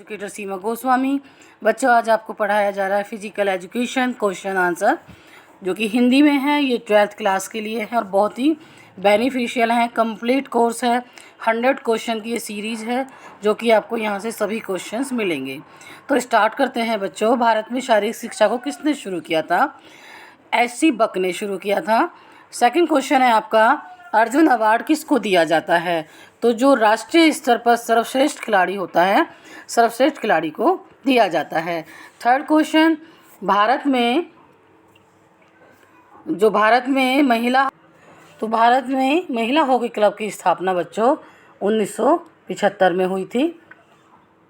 Educator सीमा गोस्वामी। बच्चों, आज आपको पढ़ाया जा रहा है फिजिकल एजुकेशन क्वेश्चन आंसर, जो कि हिंदी में है। ये 12th क्लास के लिए है और बहुत ही बेनिफिशियल है। कंप्लीट कोर्स है, 100 क्वेश्चन की ये सीरीज़ है, जो कि आपको यहाँ से सभी क्वेश्चंस मिलेंगे। तो स्टार्ट करते हैं बच्चों। भारत में शारीरिक शिक्षा को किसने शुरू किया था? एच.सी. बक ने शुरू किया था। सेकंड क्वेश्चन है आपका, अर्जुन अवार्ड किसको दिया जाता है? तो जो राष्ट्रीय स्तर पर सर्वश्रेष्ठ खिलाड़ी होता है, सर्वश्रेष्ठ खिलाड़ी को दिया जाता है। थर्ड क्वेश्चन, भारत में महिला हॉकी क्लब की स्थापना बच्चों 1975 में हुई थी।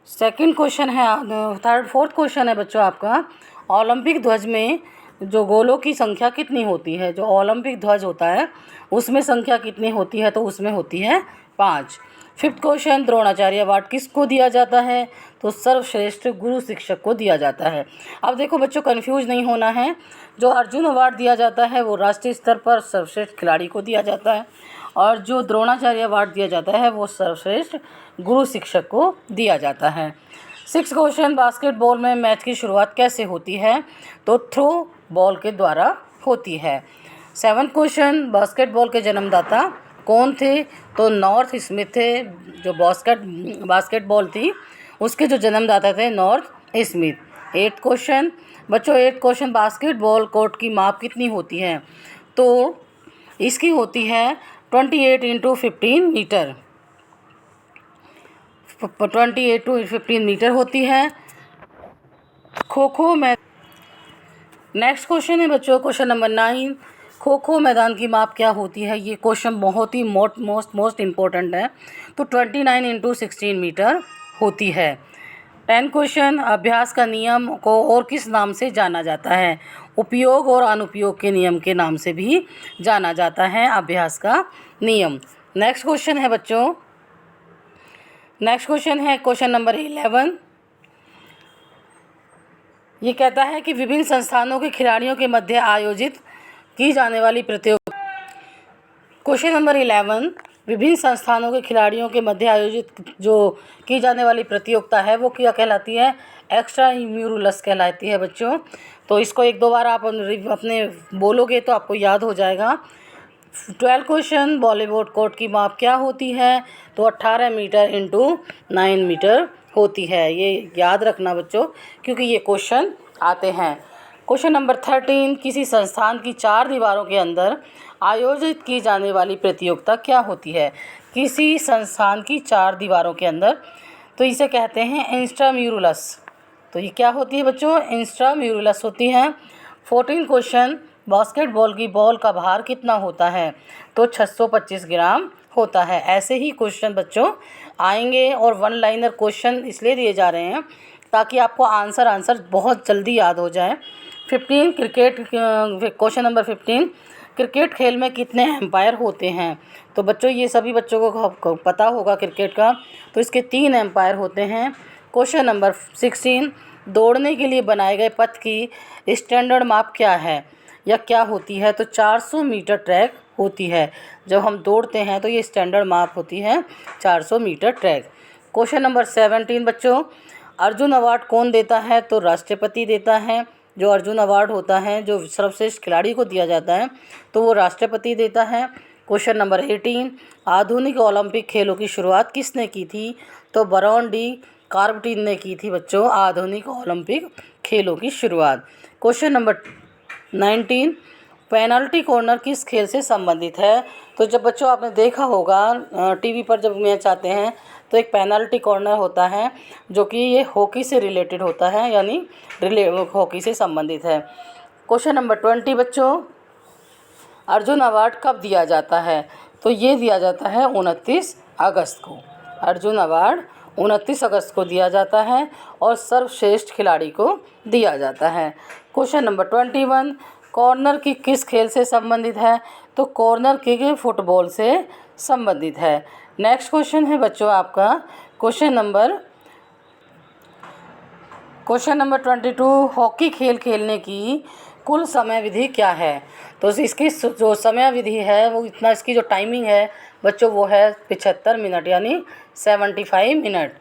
सेकंड क्वेश्चन है, फोर्थ क्वेश्चन है बच्चों आपका, ओलंपिक ध्वज में जो गोलों की संख्या कितनी होती है? जो ओलंपिक ध्वज होता है उसमें संख्या कितनी होती है? तो उसमें होती है 5। फिफ्थ क्वेश्चन, द्रोणाचार्य अवार्ड किसको दिया जाता है? तो सर्वश्रेष्ठ गुरु शिक्षक को दिया जाता है। अब देखो बच्चों, कंफ्यूज नहीं होना है। जो अर्जुन अवार्ड दिया जाता है वो राष्ट्रीय स्तर पर सर्वश्रेष्ठ खिलाड़ी को दिया जाता है, और जो द्रोणाचार्य अवार्ड दिया जाता है वो सर्वश्रेष्ठ गुरु शिक्षक को दिया जाता है। सिक्स क्वेश्चन, बास्केटबॉल में मैच की शुरुआत कैसे होती है? तो थ्रो बॉल के द्वारा होती है। सेवन क्वेश्चन, बास्केटबॉल के जन्मदाता कौन थे? तो नॉर्थ स्मिथ थे। जो बास्केटबॉल थी उसके जो जन्मदाता थे नॉर्थ स्मिथ। एट क्वेश्चन बच्चों, बास्केटबॉल कोर्ट की माप कितनी होती है? तो इसकी होती है 28 × 15 मीटर, 28 to 15 मीटर होती है। खो खो में नेक्स्ट क्वेश्चन है बच्चों, क्वेश्चन नंबर 9, खो खो मैदान की माप क्या होती है? ये क्वेश्चन बहुत ही मोस्ट इम्पोर्टेंट है। तो 29 × 16 मीटर होती है। 10 क्वेश्चन, अभ्यास का नियम को और किस नाम से जाना जाता है? उपयोग और अनुपयोग के नियम के नाम से भी जाना जाता है अभ्यास का नियम। नेक्स्ट क्वेश्चन है बच्चों, क्वेश्चन नंबर 11। ये कहता है कि विभिन्न संस्थानों के खिलाड़ियों के मध्य आयोजित की जाने वाली प्रतियोगिता। क्वेश्चन नंबर 11, विभिन्न संस्थानों के खिलाड़ियों के मध्य आयोजित जो की जाने वाली प्रतियोगिता है वो क्या कहलाती है? एक्स्ट्रा म्यूरुलस कहलाती है बच्चों। तो इसको एक दो बार आप अपने बोलोगे तो आपको याद हो जाएगा। 12 क्वेश्चन, वॉलीबॉल कोर्ट की माप क्या होती है? तो 18 मीटर × 9 मीटर होती है। ये याद रखना बच्चों, क्योंकि ये क्वेश्चन आते हैं। क्वेश्चन नंबर 13, किसी संस्थान की 4 दीवारों के अंदर आयोजित की जाने वाली प्रतियोगिता क्या होती है? किसी संस्थान की 4 दीवारों के अंदर, तो इसे कहते हैं इंस्ट्राम्यूरुलस। तो ये क्या होती है बच्चों? इंस्ट्राम्यूरुलस होती है। 14 क्वेश्चन, बास्केटबॉल की बॉल का भार कितना होता है? तो 625 ग्राम होता है। ऐसे ही क्वेश्चन बच्चों आएंगे, और वन लाइनर क्वेश्चन इसलिए दिए जा रहे हैं ताकि आपको आंसर बहुत जल्दी याद हो जाए। 15 क्रिकेट, क्वेश्चन नंबर 15, क्रिकेट खेल में कितने एम्पायर होते हैं? तो बच्चों ये सभी बच्चों को पता होगा क्रिकेट का। तो इसके 3 एम्पायर होते हैं। क्वेश्चन नंबर 16, दौड़ने के लिए बनाए गए पथ की स्टैंडर्ड माप क्या है या क्या होती है? तो 400 मीटर ट्रैक होती है। जब हम दौड़ते हैं तो ये स्टैंडर्ड माप होती है 400 मीटर ट्रैक। क्वेश्चन नंबर 17 बच्चों, अर्जुन अवार्ड कौन देता है? तो राष्ट्रपति देता है। जो अर्जुन अवार्ड होता है जो सर्वश्रेष्ठ खिलाड़ी को दिया जाता है तो वो राष्ट्रपति देता है। क्वेश्चन नंबर 18, आधुनिक ओलंपिक खेलों की शुरुआत किसने की थी? तो बरौन डी कार्बटीन ने की थी बच्चों आधुनिक ओलंपिक खेलों की शुरुआत। क्वेश्चन नंबर 19, पेनल्टी कॉर्नर किस खेल से संबंधित है? तो जब बच्चों आपने देखा होगा टीवी पर जब मैच आते हैं तो एक पेनल्टी कॉर्नर होता है जो कि ये हॉकी से रिलेटेड होता है, यानी हॉकी से संबंधित है। क्वेश्चन नंबर 20 बच्चों, अर्जुन अवार्ड कब दिया जाता है? तो ये दिया जाता है 29 अगस्त को। अर्जुन अवार्ड 29 अगस्त को दिया जाता है और सर्वश्रेष्ठ खिलाड़ी को दिया जाता है। क्वेश्चन नंबर 21, कॉर्नर किक किस खेल से संबंधित है? तो कॉर्नर किक फुटबॉल से संबंधित है। नेक्स्ट क्वेश्चन है बच्चों आपका क्वेश्चन नंबर 22, हॉकी खेल खेलने की कुल समय विधि क्या है? तो इसकी जो समय विधि है वो इतना, इसकी जो टाइमिंग है बच्चों वो है 75 मिनट, यानी 75 मिनट।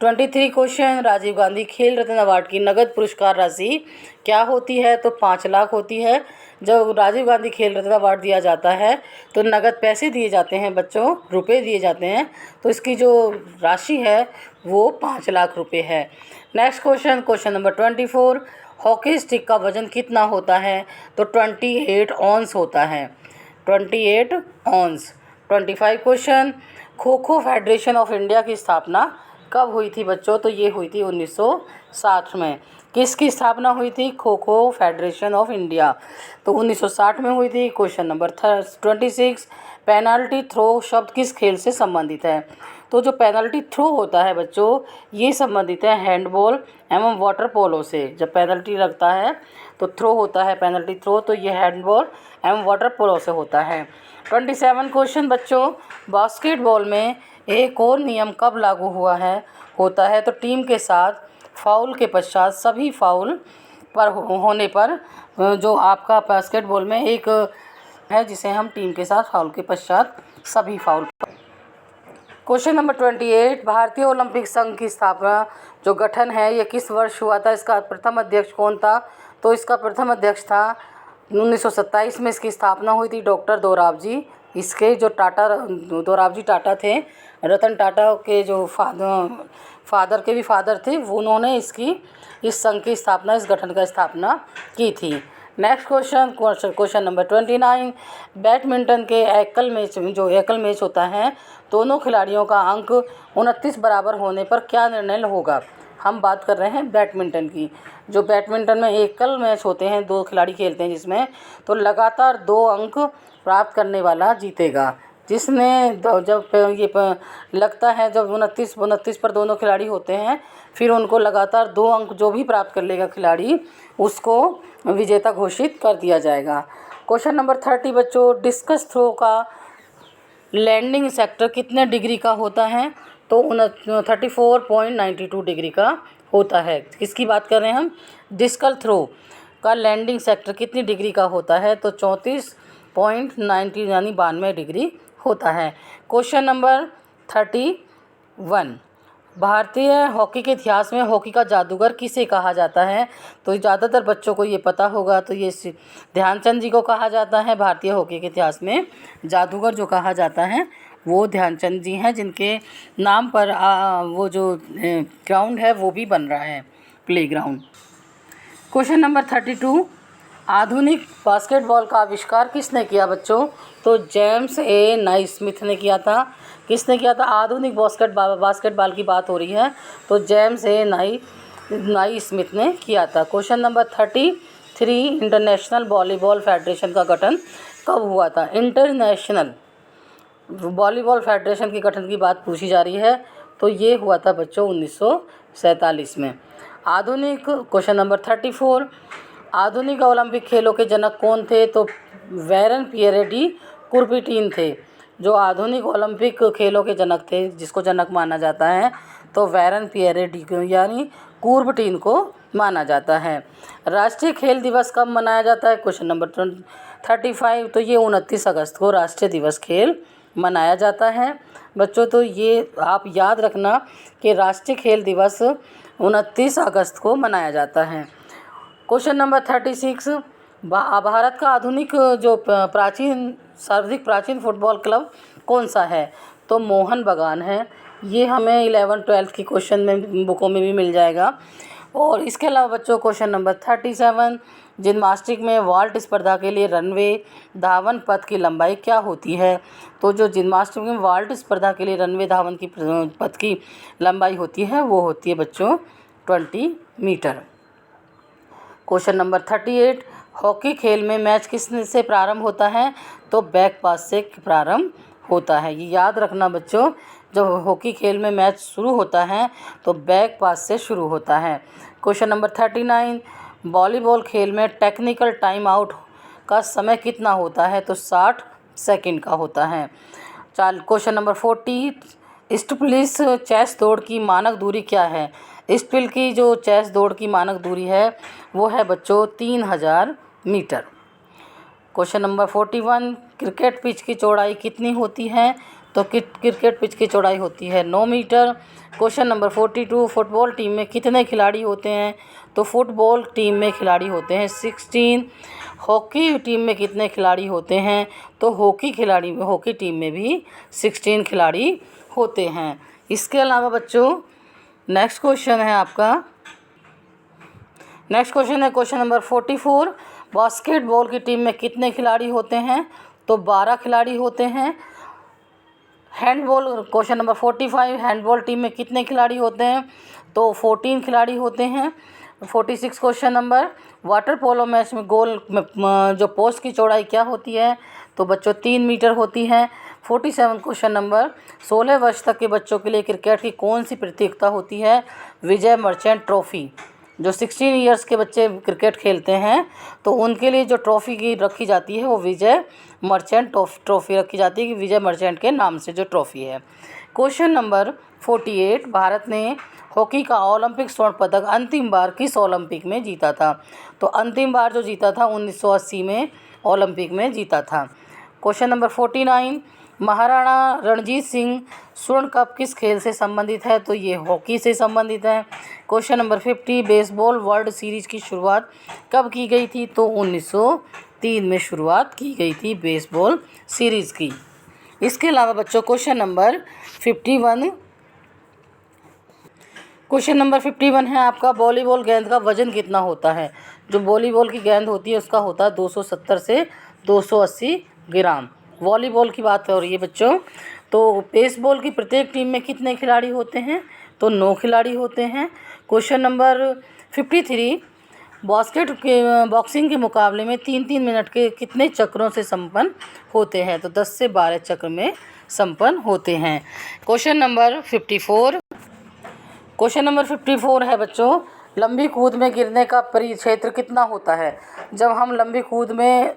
23 क्वेश्चन, राजीव गांधी खेल रत्न अवार्ड की नगद पुरस्कार राशि क्या होती है? तो 5 लाख होती है। जब राजीव गांधी खेल रत्न अवार्ड दिया जाता है तो नगद पैसे दिए जाते हैं बच्चों, रुपए दिए जाते हैं, तो इसकी जो राशि है वो 5 लाख रुपए है। Next question, question number 24, hockey stick का वजन कितना होता है? तो 28 ऑन्स होता है, 28 ऑन्स। 25 question, kho kho federation of India की स्थापना कब हुई थी बच्चों? तो ये हुई थी 1960 में। किसकी स्थापना हुई थी? Kho kho federation of India, तो 1960 में हुई थी। क्वेश्चन नंबर 26, पेनल्टी थ्रो शब्द किस खेल से संबंधित है? तो जो पेनल्टी थ्रो होता है बच्चों, ये संबंधित है हैंडबॉल एवं वाटर पोलो से। जब पेनल्टी लगता है तो थ्रो होता है पेनल्टी थ्रो, तो ये हैंडबॉल एवं वाटर पोलो से होता है। 27 क्वेश्चन बच्चों, बास्केटबॉल में एक और नियम कब लागू होता है? तो टीम के साथ फाउल के पश्चात सभी फाउल पर होने पर जो आपका बास्केटबॉल में एक है जिसे हम टीम के साथ फाउल के पश्चात सभी फाउल। क्वेश्चन नंबर 28, भारतीय ओलंपिक संघ की स्थापना जो गठन है ये किस वर्ष हुआ था? इसका प्रथम अध्यक्ष कौन था? तो इसका प्रथम अध्यक्छ था 1927 में इसकी स्थापना हुई थी, डॉक्टर दोराबजी। इसके जो दोराबजी टाटा थे, रतन टाटा के जो फादर के भी फादर थे, वो उन्होंने इस संघ की स्थापना, इस गठन का स्थापना की थी। नेक्स्ट क्वेश्चन नंबर 29, बैडमिंटन के एकल मैच होता है, दोनों खिलाड़ियों का अंक 29 बराबर होने पर क्या निर्णय होगा? हम बात कर रहे हैं बैडमिंटन की। जो बैडमिंटन में एकल मैच होते हैं, 2 खिलाड़ी खेलते हैं जिसमें, तो लगातार 2 अंक प्राप्त करने वाला जीतेगा। जिसने जब ये लगता है, जब 29 पर दोनों खिलाड़ी होते हैं, फिर उनको लगातार 2 अंक जो भी प्राप्त कर लेगा खिलाड़ी, उसको विजेता घोषित कर दिया जाएगा। क्वेश्चन नंबर 30 बच्चों, डिस्कस थ्रो का लैंडिंग सेक्टर कितने डिग्री का होता है? तो 34.92 डिग्री का होता है। किसकी बात कर रहे हैं हम? डिस्कल थ्रो का लैंडिंग सेक्टर कितनी डिग्री का होता है? तो 34.90 यानी 92 डिग्री होता है। क्वेश्चन नंबर 31, भारतीय हॉकी के इतिहास में हॉकी का जादूगर किसे कहा जाता है? तो ज़्यादातर बच्चों को ये पता होगा, तो ये ध्यानचंद जी को कहा जाता है। भारतीय हॉकी के इतिहास में जादूगर जो कहा जाता है वो ध्यानचंद जी हैं, जिनके नाम पर वो जो ग्राउंड है वो भी बन रहा है, प्लेग्राउंड। क्वेश्चन नंबर 32, आधुनिक बास्केटबॉल का आविष्कार किसने किया बच्चों? तो जेम्स ए नाइस्मिथ ने किया था। किसने किया था? आधुनिक बास्केटबॉल की बात हो रही है, तो जेम्स ए नाइस्मिथ ने किया था। Question number 33, international volleyball federation का गठन कब हुआ था? इंटरनेशनल वॉलीबॉल फेडरेशन के गठन की बात पूछी जा रही है, तो ये हुआ था बच्चों 1947 में। आधुनिक क्वेश्चन नंबर 34, आधुनिक ओलंपिक खेलों के जनक कौन थे? तो वैरन पियरे डी कुर्बिटीन थे, जो आधुनिक ओलंपिक खेलों के जनक थे, जिसको जनक माना जाता है, तो वैरन पियरे डी यानी कुर्बिटीन को माना जाता है। राष्ट्रीय खेल दिवस कब मनाया जाता है? क्वेश्चन नंबर 35, तो ये 29 अगस्त को राष्ट्रीय दिवस खेल मनाया जाता है बच्चों। तो ये आप याद रखना कि राष्ट्रीय खेल दिवस 29 अगस्त को मनाया जाता है। क्वेश्चन नंबर 36, भारत का आधुनिक जो सर्वाधिक प्राचीन फुटबॉल क्लब कौन सा है? तो मोहन बगान है। ये हमें 11-12 की क्वेश्चन में बुकों में भी मिल जाएगा। और इसके अलावा बच्चों क्वेश्चन नंबर 37, जिम्नास्टिक में वाल्ट स्पर्धा के लिए रनवे धावन पथ की लंबाई क्या होती है? तो जो जिम्नास्टिक में वाल्ट स्पर्धा के लिए रनवे धावन की पथ की लंबाई होती है वो होती है बच्चों 20 मीटर। क्वेश्चन नंबर 38, हॉकी खेल में मैच किस से प्रारंभ होता है? तो बैक पास से प्रारंभ होता है। ये याद रखना बच्चों, जब हॉकी खेल में मैच शुरू होता है तो बैक पास से शुरू होता है। क्वेश्चन नंबर 39, वॉलीबॉल खेल में टेक्निकल टाइम आउट का समय कितना होता है? तो 60 सेकंड का होता है। क्वेश्चन नंबर 40, स्टीपलिस चेस दौड़ की मानक दूरी क्या है? स्टीपल की जो चेस दौड़ की मानक दूरी है वो है बच्चों 3000 metre. Question number 41, cricket pitch की चौड़ाई कितनी होती है? तो क्रिकेट पिच की चौड़ाई होती है 9 metre. Question number 42, football team में कितने खिलाड़ी होते हैं? तो फुटबॉल टीम में खिलाड़ी होते हैं 16। हॉकी टीम में कितने खिलाड़ी होते हैं? तो हॉकी टीम में भी 16 खिलाड़ी होते हैं। इसके अलावा बच्चों नेक्स्ट क्वेश्चन है क्वेश्चन नंबर 44, बास्केटबॉल की टीम में कितने खिलाड़ी होते हैं? तो 12 खिलाड़ी होते हैं। Handball question number 45, handball team में कितने खिलाड़ी होते हैं? तो 14 खिलाड़ी होते हैं। 46 question number, water polo match में गोल में जो पोस्ट की चौड़ाई क्या होती है? तो बच्चों 3 मीटर होती है। 47 क्वेश्चन नंबर, 16 वर्ष तक के बच्चों के लिए क्रिकेट की कौन सी प्रतियोगिता होती है? विजय मर्चेंट ट्रॉफी। जो 16 इयर्स के बच्चे क्रिकेट खेलते हैं तो उनके लिए जो ट्रॉफ़ी की रखी जाती है वो विजय मर्चेंट ट्रॉफ़ी रखी जाती है कि विजय मर्चेंट के नाम से जो ट्रॉफ़ी है। क्वेश्चन नंबर 48, भारत ने हॉकी का ओलंपिक स्वर्ण पदक अंतिम बार किस ओलंपिक में जीता था? तो अंतिम बार जो जीता था 1980 में ओलंपिक में जीता था। क्वेश्चन नंबर 49, महाराणा रणजीत सिंह स्वर्ण कप किस खेल से संबंधित है? तो ये हॉकी से संबंधित है। Question number 50, baseball world series की शुरुआत कब की गई थी? तो 1903 में शुरुआत की गई थी बेसबॉल सीरीज़ की। इसके अलावा बच्चों क्वेश्चन नंबर 51 है आपका, वॉलीबॉल गेंद का वजन कितना होता है? जो वॉलीबॉल की गेंद होती है उसका होता है 270 से 280 ग्राम। वॉलीबॉल की बात हो रही है बच्चों। तो बेसबॉल की प्रत्येक टीम में कितने खिलाड़ी होते हैं? तो 9 खिलाड़ी होते हैं। क्वेश्चन नंबर 53, बॉक्सिंग के मुकाबले में 3-3 मिनट के कितने चक्रों से संपन्न होते हैं? तो 10 से 12 चक्र में संपन्न होते हैं। क्वेश्चन नंबर 54 है बच्चों, लंबी कूद में गिरने का परिक्षेत्र कितना होता है? जब हम लंबी कूद में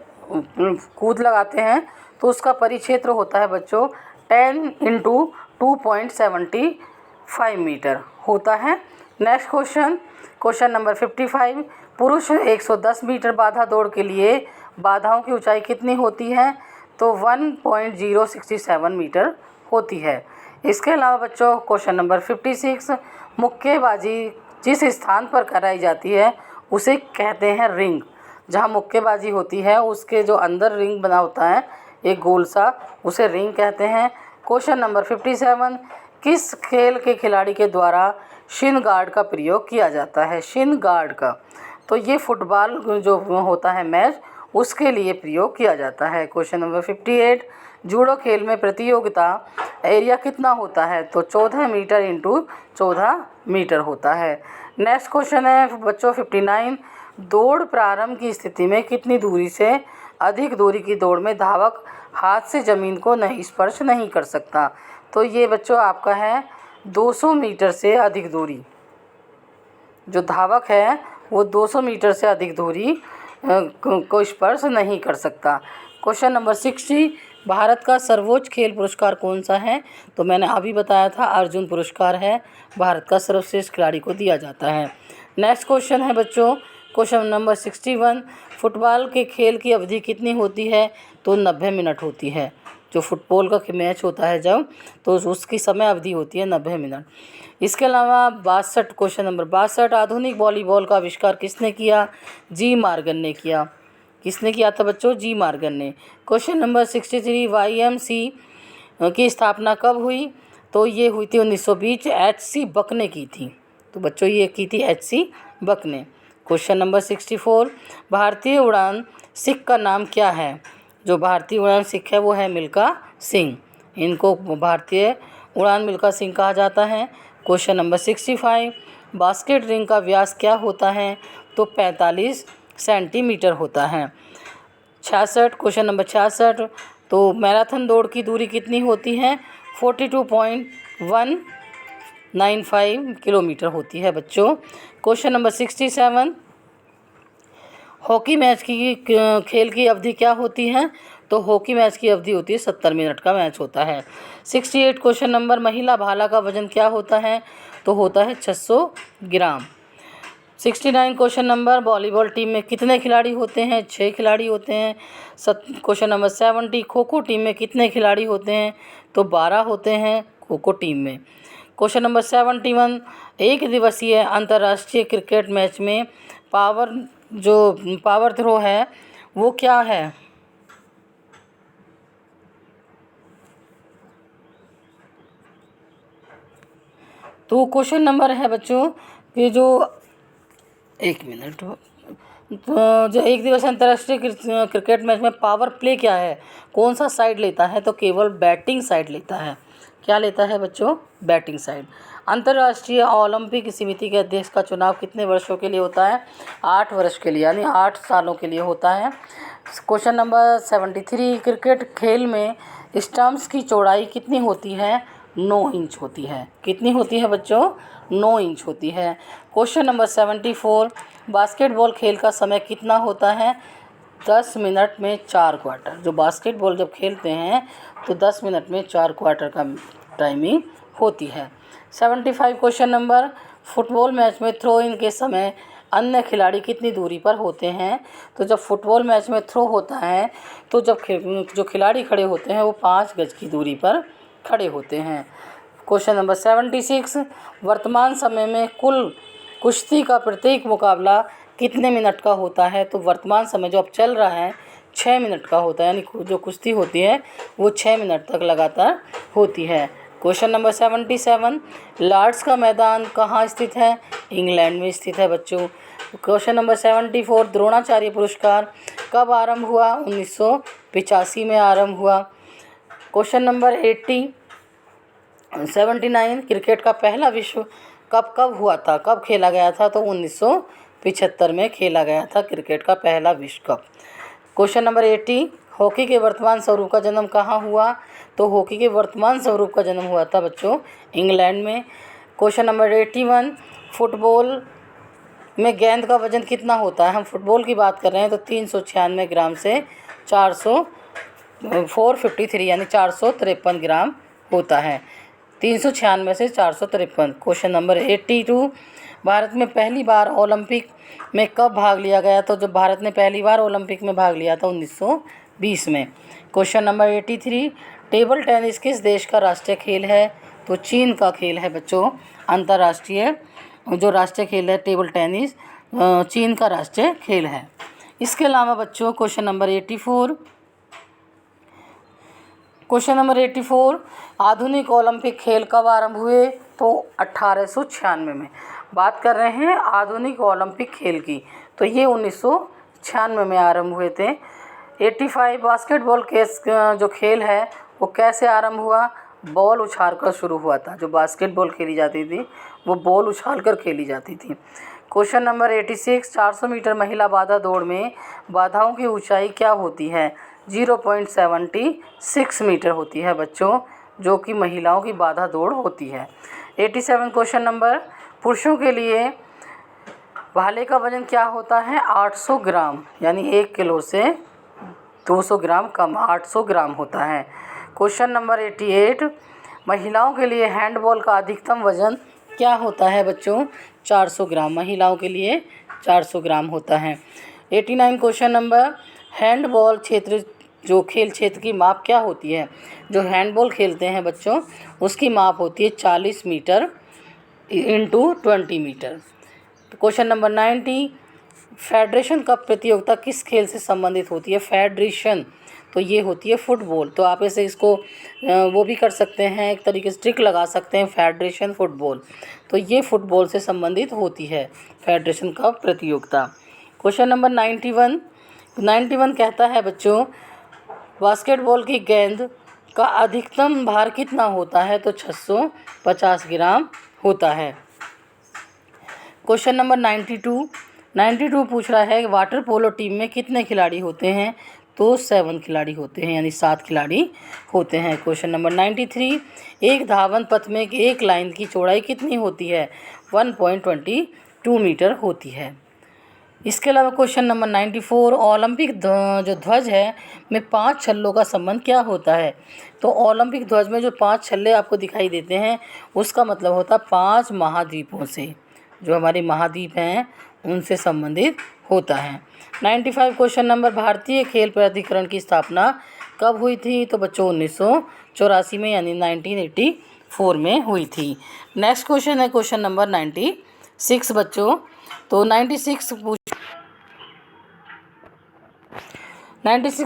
कूद लगाते हैं तो उसका परिक्षेत्र होता है बच्चों 10 × 2.75 मीटर होता है। नेक्स्ट क्वेश्चन नंबर 55, पुरुष 110 मीटर बाधा दौड़ के लिए बाधाओं की ऊंचाई कितनी होती है? तो 1.067 मीटर होती है। इसके अलावा बच्चों क्वेश्चन नंबर 56, मुक्केबाजी जिस स्थान पर कराई जाती है उसे कहते हैं रिंग। जहाँ मुक्केबाजी होती है उसके जो अंदर रिंग बना होता है एक गोल सा, उसे रिंग कहते हैं। क्वेश्चन नंबर 57, किस खेल के खिलाड़ी के द्वारा शिन गार्ड का प्रयोग किया जाता है? शिन गार्ड का, तो ये फुटबॉल जो होता है मैच उसके लिए प्रयोग किया जाता है। क्वेश्चन नंबर 58, जूडो खेल में प्रतियोगिता एरिया कितना होता है? तो 14 मीटर × 14 मीटर होता है। नेक्स्ट क्वेश्चन है बच्चों 59, दौड़ प्रारंभ की स्थिति में कितनी दूरी से अधिक दूरी की दौड़ में धावक हाथ से ज़मीन को स्पर्श नहीं कर सकता? तो ये बच्चों आपका है 200 मीटर से अधिक दूरी। जो धावक है वो 200 मीटर से अधिक दूरी को स्पर्श नहीं कर सकता। क्वेश्चन नंबर 60, भारत का सर्वोच्च खेल पुरस्कार कौन सा है? तो मैंने अभी बताया था अर्जुन पुरस्कार है, भारत का सर्वश्रेष्ठ खिलाड़ी को दिया जाता है। नेक्स्ट क्वेश्चन है बच्चों क्वेश्चन नंबर 61, फुटबॉल के खेल की अवधि कितनी होती है? तो 90 मिनट होती है। जो फुटबॉल का मैच होता है जब, तो उसकी समय अवधि होती है 90 मिनट। इसके अलावा 62 क्वेश्चन नंबर 62, आधुनिक वॉलीबॉल का आविष्कार किसने किया? जी मॉर्गन ने किया। किसने किया था बच्चों? जी मॉर्गन ने। क्वेश्चन नंबर 63, YMC की स्थापना कब हुई? तो ये हुई थी 1920, HC बक ने की थी। तो बच्चों ये की थी HC बक ने। क्वेश्चन नंबर 64, भारतीय उड़ान सिख का नाम क्या है? जो भारतीय उड़ान सिख है वो है मिल्खा सिंह। इनको भारतीय उड़ान मिल्खा सिंह कहा जाता है। क्वेश्चन नंबर 65, बास्केट रिंग का व्यास क्या होता है? तो 45 सेंटीमीटर होता है। 66 क्वेश्चन नंबर 66, तो मैराथन दौड़ की दूरी कितनी होती है? 42.195 किलोमीटर होती है बच्चों। क्वेश्चन नंबर 67, हॉकी मैच की खेल की अवधि क्या होती है? तो हॉकी मैच की अवधि होती है 70 मिनट का मैच होता है। 68 क्वेश्चन नंबर, महिला भाला का वजन क्या होता है? तो होता है 600 ग्राम। 69 क्वेश्चन नंबर, वॉलीबॉल टीम में कितने खिलाड़ी होते हैं? 6 खिलाड़ी होते हैं। Question number 70, kho kho team में कितने खिलाड़ी होते हैं? तो 12 होते हैं खो खो टीम में। क्वेश्चन नंबर 71, एक दिवसीय अंतर्राष्ट्रीय क्रिकेट मैच में पावर थ्रो है वो क्या है? तो क्वेश्चन नंबर है बच्चों कि जो एक मिनट, तो जो एक दिवसीय अंतर्राष्ट्रीय क्रिकेट मैच में पावर प्ले क्या है, कौन सा साइड लेता है? तो केवल बैटिंग साइड लेता है। क्या लेता है बच्चों? Batting side. अंतर्राष्ट्रीय ओलंपिक समिति के अध्यक्ष का चुनाव कितने वर्षों के लिए होता है? 8 वर्ष के लिए, यानी 8 सालों के लिए होता है। क्वेश्चन नंबर 73, क्रिकेट खेल में स्टंप्स की चौड़ाई कितनी होती है? 9 इंच होती है। कितनी होती है बच्चों? 9 इंच होती है। क्वेश्चन नंबर 74, बास्केटबॉल खेल का समय कितना होता है? 10 मिनट में 4 क्वार्टर। जो बास्केटबॉल जब खेलते हैं तो 10 मिनट में 4 क्वार्टर का टाइमिंग होती है। 75 क्वेश्चन नंबर, फुटबॉल मैच में थ्रो इन के समय अन्य खिलाड़ी कितनी दूरी पर होते हैं? तो जब फुटबॉल मैच में थ्रो होता है तो जो खिलाड़ी खड़े होते हैं वो 5 गज की दूरी पर खड़े होते हैं। क्वेश्चन नंबर 76, वर्तमान समय में कुल कुश्ती का प्रत्येक मुकाबला कितने मिनट का होता है? तो वर्तमान समय जो अब चल रहा है 6 मिनट का होता है, यानी जो कुश्ती होती है वो 6 मिनट तक लगातार होती है। क्वेश्चन नंबर 77, लॉर्ड्स का मैदान कहाँ स्थित है? इंग्लैंड में स्थित है बच्चों। क्वेश्चन नंबर 74, द्रोणाचार्य पुरस्कार कब आरंभ हुआ? 1985 में आरंभ हुआ। क्वेश्चन नंबर 79, क्रिकेट का पहला विश्व कब हुआ था, कब खेला गया था? तो 1975 में खेला गया था क्रिकेट का पहला विश्व कप। क्वेश्चन नंबर 80, हॉकी के वर्तमान स्वरूप का जन्म कहाँ हुआ? तो हॉकी के वर्तमान स्वरूप का जन्म हुआ था बच्चों इंग्लैंड में। क्वेश्चन नंबर 81, फुटबॉल में गेंद का वजन कितना होता है? हम फुटबॉल की बात कर रहे हैं तो 396 ग्राम से 453 यानी 453 ग्राम होता है। 396 से 453। क्वेश्चन नंबर 82, भारत में पहली बार ओलंपिक में कब भाग लिया गया? तो जब भारत ने पहली बार ओलंपिक में भाग लिया था 1920 में। क्वेश्चन नंबर 83, टेबल टेनिस किस देश का राष्ट्रीय खेल है? तो चीन का खेल है बच्चों। अंतर्राष्ट्रीय जो राष्ट्रीय खेल है टेबल टेनिस चीन का राष्ट्रीय खेल है। इसके अलावा बच्चों क्वेश्चन नंबर 84, आधुनिक ओलंपिक खेल कब आरंभ हुए? तो 1896 में। बात कर रहे हैं आधुनिक ओलंपिक खेल की, तो ये 1996 में आरंभ हुए थे। 85, बास्केटबॉल के जो खेल है वो कैसे आरंभ हुआ? बॉल उछाल कर शुरू हुआ था। जो बास्केटबॉल खेली जाती थी वो बॉल उछाल कर खेली जाती थी। क्वेश्चन नंबर 86, 400 मीटर महिला बाधा दौड़ में बाधाओं की ऊंचाई क्या होती है? 0.76 मीटर होती है बच्चों, जो कि महिलाओं की बाधा दौड़ होती है। 87 क्वेश्चन नंबर, पुरुषों के लिए भाले का वजन क्या होता है? 800 ग्राम, यानी 1 किलो से 200 ग्राम कम 800 ग्राम होता है। क्वेश्चन नंबर 88, महिलाओं के लिए हैंडबॉल का अधिकतम वजन क्या होता है बच्चों? 400 ग्राम, महिलाओं के लिए 400 ग्राम होता है। 89 क्वेश्चन नंबर, हैंडबॉल क्षेत्र जो खेल क्षेत्र की माप क्या होती है? जो हैंडबॉल खेलते हैं बच्चों उसकी माप होती है 40 metre into 20 metre. Question number 90, federation cup प्रतियोगिता किस खेल से संबंधित होती है? फेडरेशन तो ये होती है फुटबॉल। तो आप ऐसे इसको वो भी कर सकते हैं, एक तरीके से ट्रिक लगा सकते हैं, फेडरेशन फुटबॉल। तो ये फुटबॉल से संबंधित होती है फेडरेशन कप प्रतियोगिता। क्वेश्चन नंबर 91 कहता है बच्चों, बास्केटबॉल की गेंद का अधिकतम भार कितना होता है? तो 650 ग्राम होता है। क्वेश्चन नंबर 92 पूछ रहा है वाटर पोलो टीम में कितने खिलाड़ी होते हैं? तो 7 खिलाड़ी होते हैं, यानी 7 खिलाड़ी होते हैं। क्वेश्चन नंबर 93, एक धावन पथ में एक लाइन की चौड़ाई कितनी होती है? 1.22 मीटर होती है। इसके अलावा क्वेश्चन नंबर 94, ओलंपिक जो ध्वज है में 5 छल्लों का संबंध क्या होता है? तो ओलंपिक ध्वज में जो 5 छल्ले आपको दिखाई देते हैं उसका मतलब होता है 5 महाद्वीपों से। जो हमारे महाद्वीप हैं उनसे संबंधित होता है। 95 क्वेश्चन नंबर, भारतीय खेल प्राधिकरण की स्थापना कब हुई थी? तो बच्चों 1984 में यानी 1984 में हुई थी। नेक्स्ट क्वेश्चन है क्वेश्चन नंबर 96 बच्चों। तो 96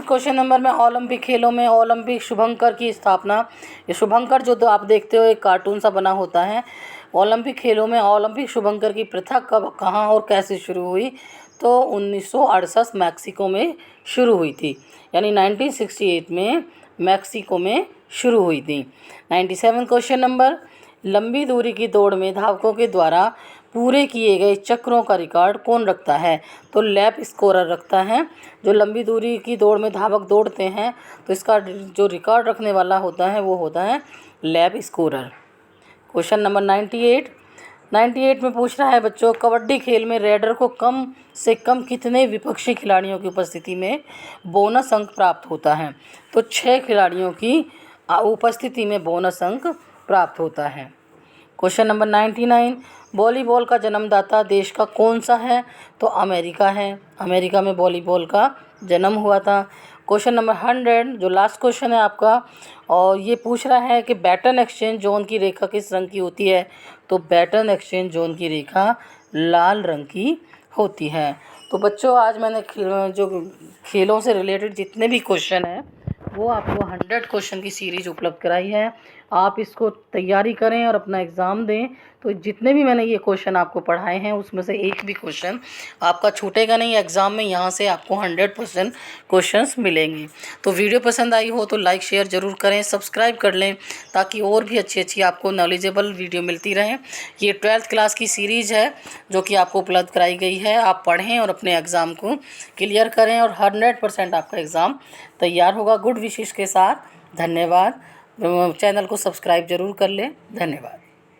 क्वेश्चन नंबर में ओलंपिक खेलों में ओलंपिक शुभंकर की स्थापना। ये शुभंकर जो तो आप देखते हो एक कार्टून सा बना होता है। ओलंपिक खेलों में ओलंपिक शुभंकर की प्रथा कब, कहाँ और कैसे शुरू हुई? तो 1968 मैक्सिको में शुरू हुई थी, यानी 1968 में मैक्सिको में शुरू हुई थी। 97 क्वेश्चन नंबर, लंबी दूरी की दौड़ में धावकों के द्वारा पूरे किए गए चक्रों का रिकॉर्ड कौन रखता है? तो लैप स्कोरर रखता है। जो लंबी दूरी की दौड़ में धावक दौड़ते हैं तो इसका जो रिकॉर्ड रखने वाला होता है वो होता है लैप स्कोरर। क्वेश्चन नंबर 98 में पूछ रहा है बच्चों, कबड्डी खेल में रेडर को कम से कम कितने विपक्षी खिलाड़ियों की उपस्थिति में बोनस अंक प्राप्त होता है? तो 6 खिलाड़ियों की उपस्थिति में बोनस अंक प्राप्त होता है। क्वेश्चन नंबर 99, वॉलीबॉल का जन्मदाता देश का कौन सा है? तो अमेरिका है। अमेरिका में वॉलीबॉल का जन्म हुआ था। क्वेश्चन नंबर 100 जो लास्ट क्वेश्चन है आपका, और ये पूछ रहा है कि बैटन एक्सचेंज जोन की रेखा किस रंग की होती है? तो बैटन एक्सचेंज जोन की रेखा लाल रंग की होती है। तो बच्चों आज मैंने जो खेलों से रिलेटेड जितने भी क्वेश्चन हैं वो आपको 100 क्वेश्चन की सीरीज उपलब्ध कराई है। आप इसको तैयारी करें और अपना एग्ज़ाम दें। तो जितने भी मैंने ये क्वेश्चन आपको पढ़ाए हैं उसमें से एक भी क्वेश्चन आपका छूटेगा नहीं एग्ज़ाम में। यहाँ से आपको 100% क्वेश्चंस मिलेंगे। तो वीडियो पसंद आई हो तो लाइक शेयर ज़रूर करें, सब्सक्राइब कर लें ताकि और भी अच्छी आपको नॉलेजेबल वीडियो मिलती रहें। ये 12th क्लास की सीरीज़ है जो कि आपको उपलब्ध कराई गई है। आप पढ़ें और अपने एग्ज़ाम को क्लियर करें और 100% आपका एग्ज़ाम तैयार होगा। गुड विशेष के साथ धन्यवाद। चैनल को सब्सक्राइब ज़रूर कर लें। धन्यवाद।